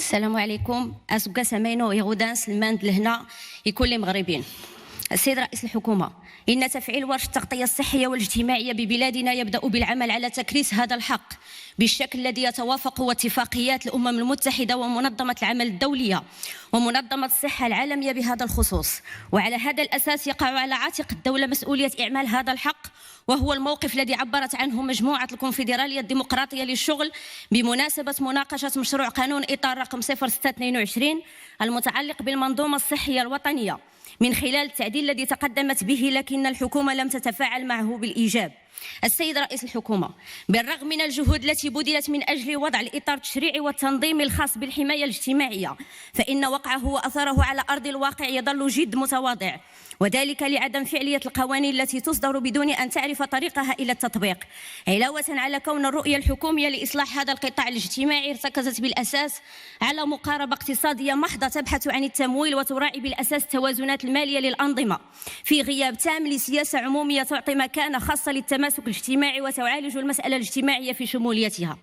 السلام عليكم. أسوكا سمينو يغودان سلمان لهنا يكون لي مغربين. السيد رئيس الحكومة، إن تفعيل ورش التغطية الصحية والاجتماعية ببلادنا يبدأ بالعمل على تكريس هذا الحق بالشكل الذي يتوافق واتفاقيات الأمم المتحدة ومنظمة العمل الدولية ومنظمة الصحة العالمية بهذا الخصوص، وعلى هذا الأساس يقع على عاتق الدولة مسؤولية إعمال هذا الحق، وهو الموقف الذي عبرت عنه مجموعة الكونفدرالية الديمقراطية للشغل بمناسبة مناقشة مشروع قانون إطار رقم 0622 المتعلق بالمنظومة الصحية الوطنية من خلال التعديل الذي تقدمت به، لكن الحكومة لم تتفاعل معه بالإيجاب. السيد رئيس الحكومة، بالرغم من الجهود التي بذلت من أجل وضع الإطار التشريعي والتنظيمي الخاص بالحماية الاجتماعية، فإن وقعه وأثره على أرض الواقع يظل جد متواضع، وذلك لعدم فعلية القوانين التي تصدر بدون أن تعرف طريقها إلى التطبيق، علاوة على كون الرؤية الحكومية لإصلاح هذا القطاع الاجتماعي ارتكزت بالأساس على مقاربة اقتصادية محضة تبحث عن التمويل وتراعي بالأساس التوازنات المالية للأنظمة، في غياب تام لسياسة عمومية تعطي مكانة خاصة للتماسك الاجتماعي وتعالج المسألة الاجتماعية في شموليتها.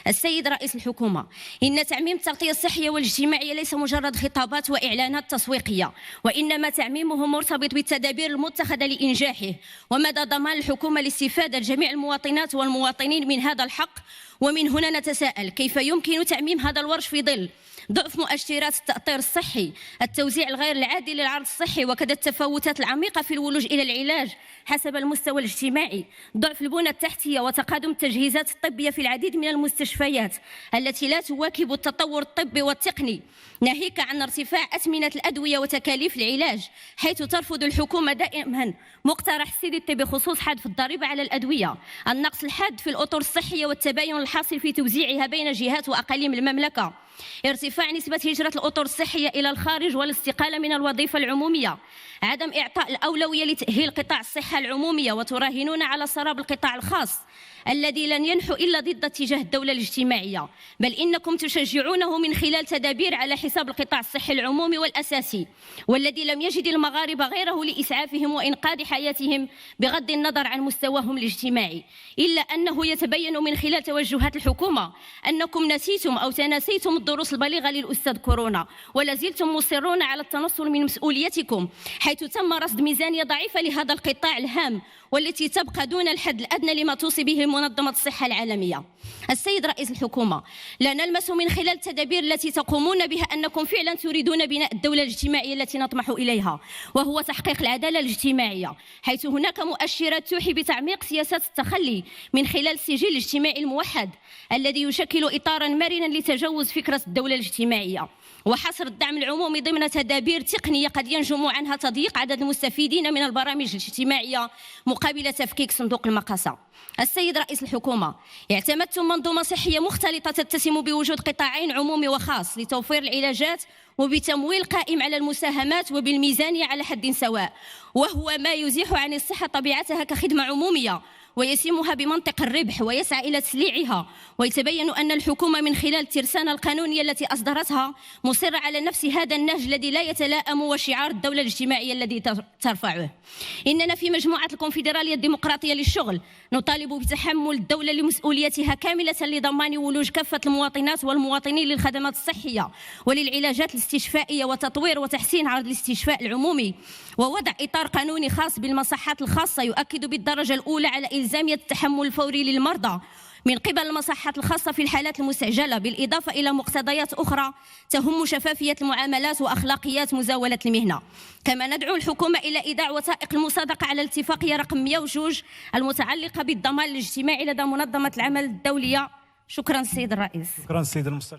السيد رئيس الحكومة، إن تعميم التغطية الصحية والاجتماعية ليس مجرد خطابات وإعلانات تسويقية، وإنما تعميمه مرتبط بالتدابير المتخذة لإنجاحه ومدى ضمان الحكومة لاستفادة جميع المواطنات والمواطنين من هذا الحق. ومن هنا نتساءل كيف يمكن تعميم هذا الورش في ظل ضعف مؤشرات التأطير الصحي، التوزيع الغير العادل للعرض الصحي، وكذا التفاوتات العميقة في الولوج إلى العلاج حسب المستوى الاجتماعي، ضعف البنى التحتية وتقادم التجهيزات الطبية في العديد من المستشفيات التي لا تواكب التطور الطبي والتقني، ناهيك عن ارتفاع أثمنة الأدوية وتكاليف العلاج، حيث ترفض الحكومة دائما مقترح السيدي بخصوص حذف الضريبة على الأدوية، النقص الحاد في الأطر الصحية والتباين الحاصل في توزيعها بين جهات وأقاليم المملكة، ارتفاع نسبة هجرة الأطر الصحية إلى الخارج والاستقالة من الوظيفة العمومية، عدم إعطاء الأولوية لتأهيل قطاع الصحة العمومية، وتراهنون على سراب القطاع الخاص الذي لن ينحو إلا ضد اتجاه الدولة الاجتماعية، بل إنكم تشجعونه من خلال تدابير على حساب القطاع الصحي العمومي والأساسي، والذي لم يجد المغاربة غيره لإسعافهم وإنقاذ حياتهم بغض النظر عن مستواهم الاجتماعي، إلا أنه يتبين من خلال توجهات الحكومة أنكم نسيتم أو تناسيتم الدروس البليغة للأستاذ كورونا، ولا زلتم مصرون على التنصل من مسؤوليتكم، حيث تم رصد ميزانية ضعيفة لهذا القطاع الهام والتي تبقى دون الحد الأدنى لما توصي به منظمة الصحة العالمية. السيد رئيس الحكومة، لا نلمس من خلال التدابير التي تقومون بها أنكم فعلا تريدون بناء الدولة الاجتماعية التي نطمح إليها، وهو تحقيق العدالة الاجتماعية، حيث هناك مؤشرات توحي بتعميق سياسات التخلي من خلال السجل الاجتماعي الموحد الذي يشكل إطارا مرنا لتجاوز فكرة الدولة الاجتماعية، وحصر الدعم العمومي ضمن تدابير تقنية قد ينجم عنها تضييق عدد المستفيدين من البرامج الاجتماعية مقابل تفكيك صندوق المقاصة. السيد رئيس الحكومة، اعتمدتم منظومة صحية مختلطة تتسم بوجود قطاعين عمومي وخاص لتوفير العلاجات وبتمويل قائم على المساهمات وبالميزانية على حد سواء، وهو ما يزيح عن الصحة طبيعتها كخدمة عمومية ويسمها بمنطق الربح ويسعى إلى تسليعها، ويتبين أن الحكومة من خلال الترسانة القانونية التي أصدرتها مصرة على نفس هذا النهج الذي لا يتلائم وشعار الدولة الاجتماعية الذي ترفعه. إننا في مجموعة الكونفدرالية الديمقراطية للشغل نطالب بتحمل الدولة لمسؤوليتها كاملة لضمان ولوج كافة المواطنات والمواطنين للخدمات الصحية وللعلاجات الاستشفائية وتطوير وتحسين عرض الاستشفاء العمومي، ووضع إطار قانوني خاص بالمصحات الخاصة يؤكد بالدرجة الأولى على إلزامية التحمل الفوري للمرضى من قبل المصحات الخاصة في الحالات المستعجلة، بالإضافة إلى مقتضيات أخرى تهم شفافية المعاملات وأخلاقيات مزاولة المهنة. كما ندعو الحكومة إلى إيداع وثائق المصادقة على الاتفاقية رقم 102 المتعلقة بالضمان الاجتماعي لدى منظمة العمل الدولية. شكرا سيد الرئيس. شكرا سيد المستشار.